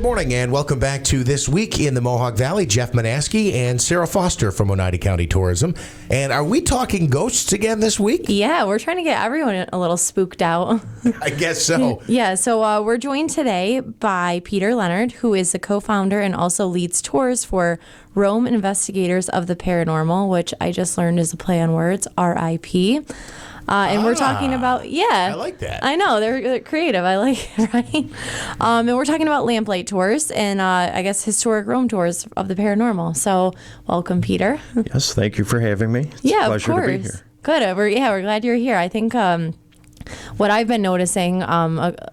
morning and welcome back to This Week in the Mohawk Valley. Jeff Manaski and Sarah Foster from Oneida County Tourism. And are we talking ghosts again this week? Yeah, we're trying to get everyone a little spooked out. I guess so. Yeah, so we're joined today by Peter Leonard, who is the co-founder and also leads tours for Rome Investigators of the Paranormal, which I just learned is a play on words, R.I.P. And we're talking about, I like that. I know, they're creative. I like it, right? And we're talking about Lamplight Tours and I guess historic Rome tours of the paranormal. So welcome, Peter. Yes, thank you for having me. It's a pleasure of course. to be here. Good. We're glad you're here. I think what I've been noticing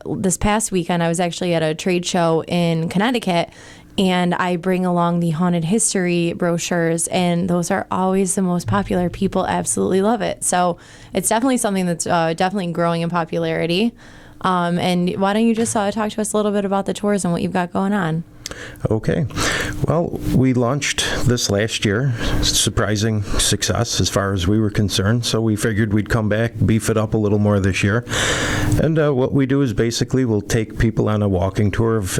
this past weekend, I was actually at a trade show in Connecticut, and I bring along the haunted history brochures, and those are always the most popular. People absolutely love it. So it's definitely something that's definitely growing in popularity. And why don't you just talk to us a little bit about the tours and what you've got going on? Okay. Well, we launched this last year. Surprising success as far as we were concerned. So we figured we'd come back, beef it up a little more this year. And what we do is basically we'll take people on a walking tour of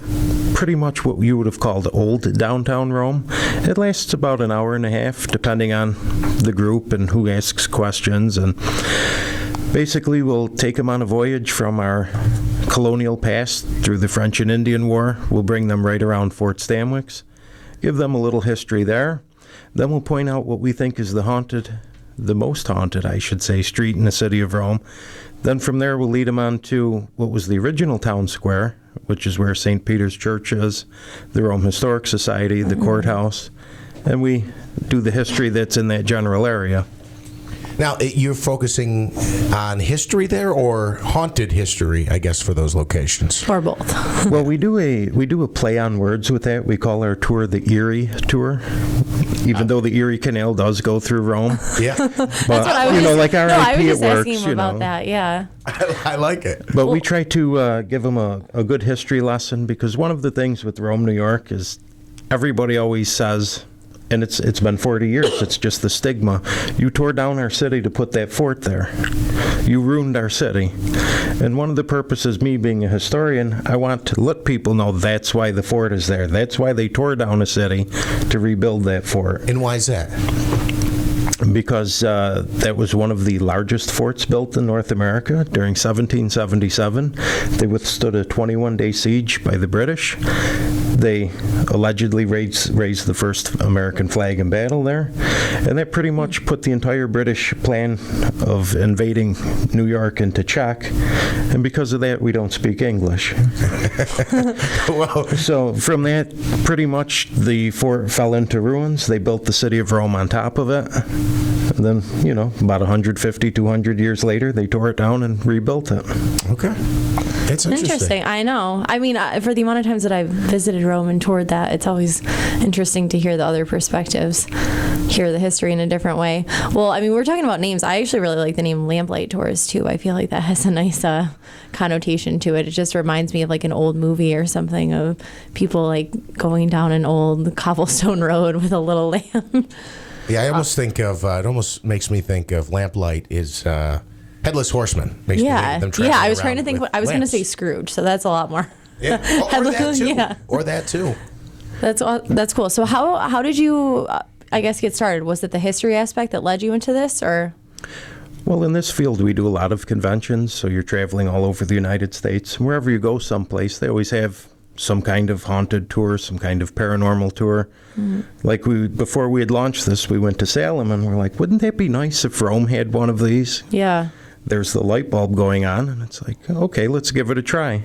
pretty much what you would have called old downtown Rome. It lasts about an hour and a half, depending on the group and who asks questions. And basically, we'll take them on a voyage from our colonial past through the French and Indian War. We'll bring them right around Fort Stanwix, give them a little history there. Then we'll point out what we think is the most haunted, I should say, street in the city of Rome. Then from there, we'll lead them on to what was the original town square, which is where St. Peter's Church is, the Rome Historic Society, the courthouse, and we do the history that's in that general area. Now, you're focusing on history there or haunted history, I guess, for those locations? Or both. Well, we do a play on words with that. We call our tour the Erie Tour, even though the Erie Canal does go through Rome. Yeah. But, That's what I was like RIP, I was just it works, asking him about that, yeah. I like it. But we try to give them a good history lesson, because one of the things with Rome, New York is everybody always says, and it's been 40 years, it's just the stigma, you tore down our city to put that fort there. You ruined our city. And one of the purposes, me being a historian, I want to let people know that's why the fort is there. That's why they tore down a city, to rebuild that fort. And why is that? Because that was one of the largest forts built in North America during 1777. They withstood a 21-day siege by the British. They allegedly raised the first American flag in battle there. And that pretty much put the entire British plan of invading New York into check. And because of that, we don't speak English. Well, So from that, pretty much the fort fell into ruins. They built the city of Rome on top of it. And then, about 150, 200 years later, they tore it down and rebuilt it. okay. That's interesting. I know. I mean, for the amount of times that I've visited Rome and toured that, it's always interesting to hear the other perspectives, hear the history in a different way. Well, I mean, we're talking about names. I actually really like the name Lamplight Tours, too. I feel like that has a nice connotation to it. It just reminds me of like an old movie or something of people like going down an old cobblestone road with a little lamp. Yeah, I almost think of, it almost makes me think of Lamplight is Headless Horseman. Makes me think of them traveling I was trying to think, I was going to lamps. say Scrooge, so that's a lot more. Yeah. Or that too. Yeah. Or that too. That's cool. So how did you, I guess, get started? Was it the history aspect that led you into this, or? Well, in this field, we do a lot of conventions, so you're traveling all over the United States. Wherever you go someplace, they always have some kind of haunted tour, some kind of paranormal tour. Mm-hmm. Like before we had launched this, we went to Salem, and we're like, wouldn't that be nice if Rome had one of these? Yeah. There's the light bulb going on, and it's like, okay, let's give it a try.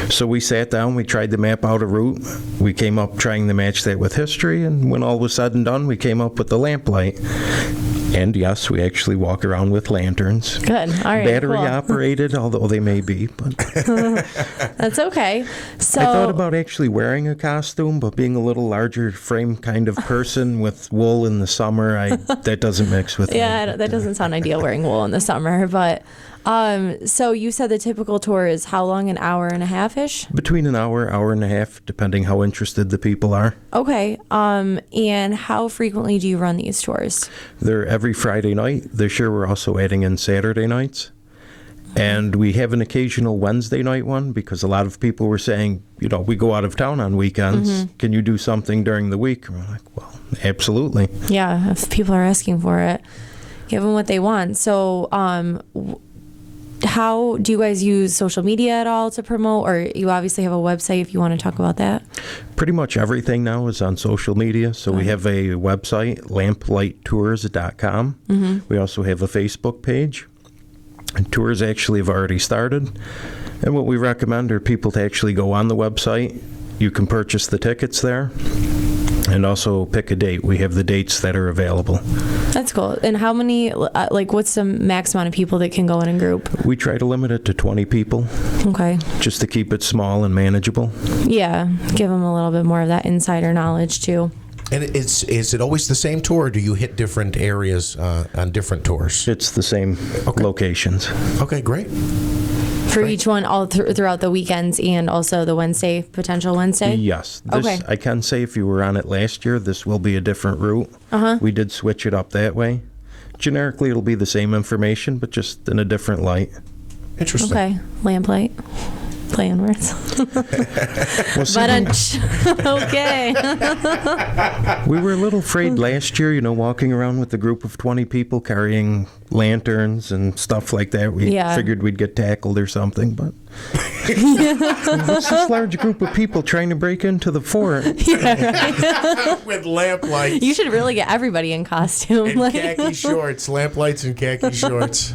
So we sat down, we tried to map out a route. We came up trying to match that with history, and when all was said and done, we came up with the lamplight. And yes, we actually walk around with lanterns. Good. All right. Battery cool. operated, although they may be. But That's okay. So I thought about actually wearing a costume, but being a little larger frame kind of person with wool in the summer, that doesn't mix with me. Yeah, that doesn't sound ideal wearing wool in the summer, but so you said the typical tour is how long, an hour and a half-ish? Between an hour, hour and a half, depending how interested the people are. Okay. And how frequently do you run these tours? They're every Friday night. This year we're also adding in Saturday nights. And we have an occasional Wednesday night one because a lot of people were saying, we go out of town on weekends. Can you do something during the week? And we're like, well, absolutely. Yeah, if people are asking for it, give them what they want. So how do you guys use social media at all to promote? Or you obviously have a website if you want to talk about that. Pretty much everything now is on social media. So we have a website, lamplightours.com. We also have a Facebook page. And tours actually have already started. And what we recommend are people to actually go on the website. You can purchase the tickets there and also pick a date. We have the dates that are available. That's cool. And how many, what's the max amount of people that can go in a group? We try to limit it to 20 people. Okay. Just to keep it small and manageable. Yeah. Give them a little bit more of that insider knowledge too. And is it always the same tour, or do you hit different areas on different tours? It's the same locations. Okay, great. For each one, all throughout the weekends and also the potential Wednesday? Yes. Okay. I can say if you were on it last year, this will be a different route. We did switch it up that way. Generically, it'll be the same information, but just in a different light. Interesting. Okay. Lamplight. Playing words. Okay. We were a little afraid last year, walking around with a group of 20 people carrying lanterns and stuff like that. We figured we'd get tackled or something, but it's this large group of people trying to break into the fort. With lamplights. You should really get everybody in costume. And khaki shorts. Lamplights and khaki shorts.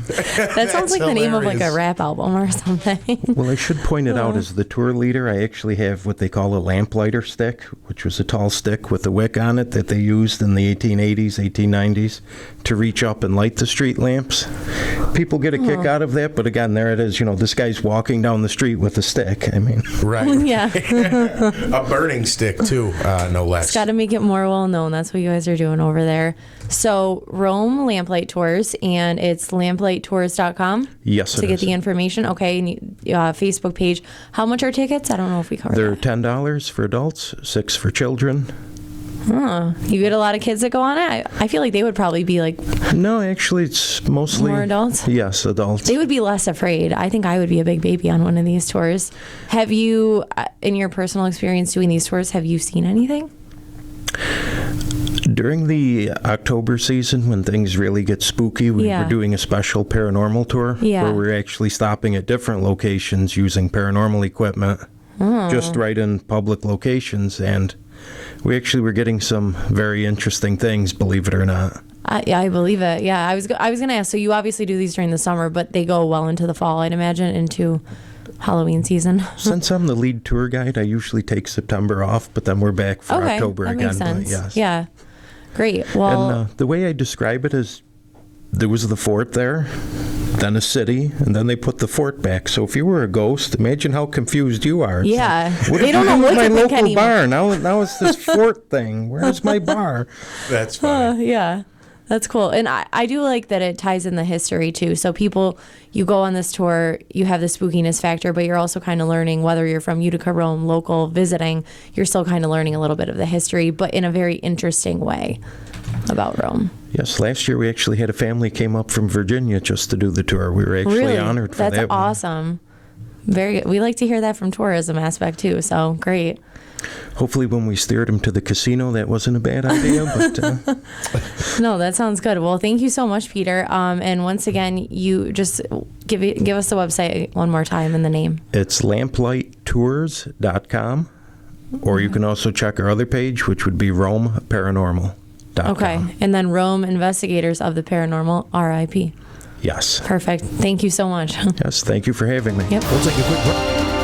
That sounds like the name of like a rap album or something. Well, I should point it out, as the tour leader, I actually have what they call a lamplighter stick, which was a tall stick with a wick on it that they used in the 1880s, 1890s to reach up and light the street lamps. People get a kick out of that, but again, there it is. This guy's walking down the street with a stick. I mean, right? Yeah, a burning stick too, no less. It's got to make it more well known. That's what you guys are doing over there. So Rome Lamplight Tours, and it's lamplightours.com. Yes, to get the information. Okay, and Facebook page. How much are tickets? I don't know if we covered They're that. $10 for adults, $6 for children. You get a lot of kids that go on it? I feel like they would probably be like... No, actually, it's mostly... More adults? Yes, adults. They would be less afraid. I think I would be a big baby on one of these tours. Have you, in your personal experience doing these tours, have you seen anything? During the October season, when things really get spooky, we were doing a special paranormal tour where we're actually stopping at different locations using paranormal equipment, just right in public locations, and we actually were getting some very interesting things, believe it or not. I believe it. Yeah, I was going to ask. So you obviously do these during the summer, but they go well into the fall, I'd imagine, into Halloween season. Since I'm the lead tour guide, I usually take September off, but then we're back for October that again. Makes sense. But yes. Yeah, great. Well, and the way I describe it is, there was the fort there, then a city, and then they put the fort back. So if you were a ghost, imagine how confused you are. It's yeah, like, what they did don't you know do what with my to think local anymore. bar. Now it's this fort thing. Where's my bar? That's funny. Yeah, that's cool. And I do like that it ties in the history too. So people, you go on this tour, you have the spookiness factor, but you're also kind of learning, whether you're from Utica, Rome, local, visiting, you're still kind of learning a little bit of the history, but in a very interesting way about Rome. Yes, last year we actually had a family came up from Virginia just to do the tour. We were actually Really? honored for That's that. awesome. Very good. We like to hear that from tourism aspect too, so great. Hopefully when we steered them to the casino, that wasn't a bad idea. But No, that sounds good. Well, thank you so much, Peter. And once again, you just give us the website one more time and the name. it's lamplightours.com, or you can also check our other page, which would be Paranormal.com. Okay. And then Rome Investigators of the Paranormal, RIP. Yes. Perfect. Thank you so much. Yes, thank you for having me. Yep. We'll take a quick break.